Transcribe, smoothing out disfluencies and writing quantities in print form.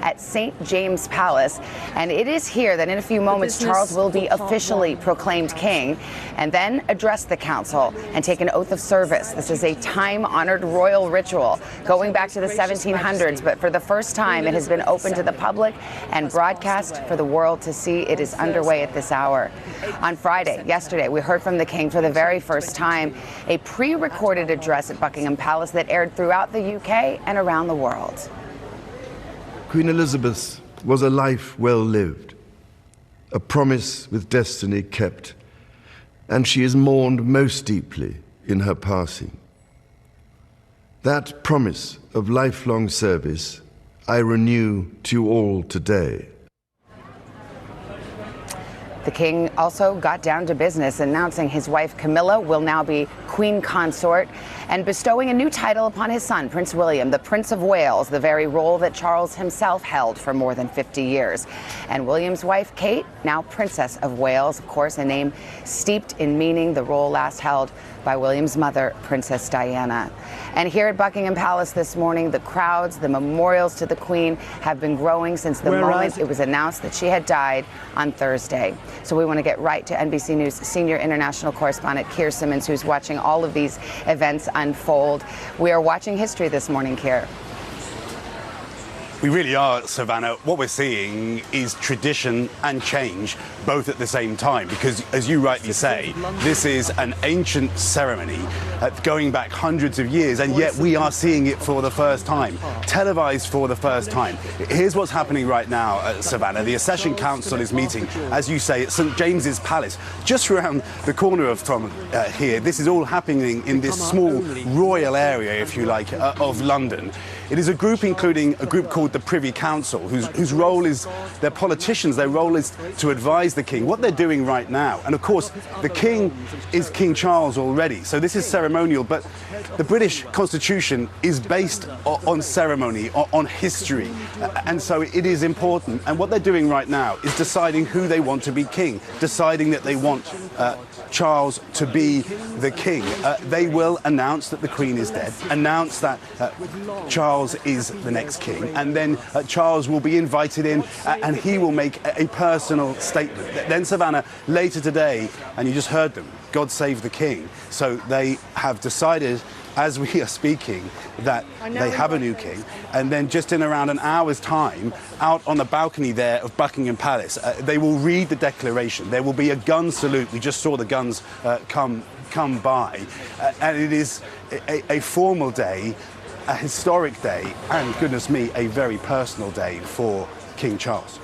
at St. James Palace. And it is here that in a few moments, Charles will be officially proclaimed king and then address the council and take an oath of service. This is a time-honored royal ritual going back to the 1700s, but for the first time, it has been open to the public and broadcast for the world to see. It is underway at this hour. On Friday, yesterday, we heard from the king for the very first time, a pre-recorded address at Buckingham Palace that aired throughout the UK and around the world. Queen Elizabeth was a life well lived, a promise with destiny kept, and she is mourned most deeply in her passing. That promise of lifelong service I renew to you all today. The king also got down to business, announcing his wife Camilla will now be Queen Consort and bestowing a new title upon his son, Prince William, the Prince of Wales, the very role that Charles himself held for more than 50 years. And William's wife, Kate, now Princess of Wales, of course, a name steeped in meaning, the role last held by William's mother, Princess Diana. And here at Buckingham Palace this morning, the crowds, the memorials to the Queen have been growing since the moment it was announced that she had died on Thursday. So we want to get right to NBC News senior international correspondent Keir Simmons, who's watching all of these events unfold. We are watching history this morning, Keir. We really are, Savannah. What we're seeing is tradition and change both at the same time, because, as you rightly say, this is an ancient ceremony going back hundreds of years, and yet we are seeing it for the first time, televised for the first time. Here's what's happening right now, Savannah. The Accession Council is meeting, as you say, at St. James's Palace, just around the corner from here. This is all happening in this small royal area, if you like, of London. It is a group including a group called the Privy Council, whose role is, they're politicians, their role is to advise the king, what they're doing right now. And of course, the king is King Charles already, so this is ceremonial, but the British Constitution is based on ceremony, on history, and so it is important. And what they're doing right now is deciding who they want to be king, deciding that they want Charles to be the king. They will announce that the Queen is dead, announce that Charles is the next king, and then Charles will be invited in and he will make a personal statement. Then, Savannah, later today, and you just heard them, God save the king. So they have decided, as we are speaking, that they have a new king, and then just in around an hour's time, out on the balcony there of Buckingham Palace, they will read the declaration. There will be a gun salute. We just saw the guns come by, and it is a formal day, a historic day, and goodness me, a very personal day for King Charles.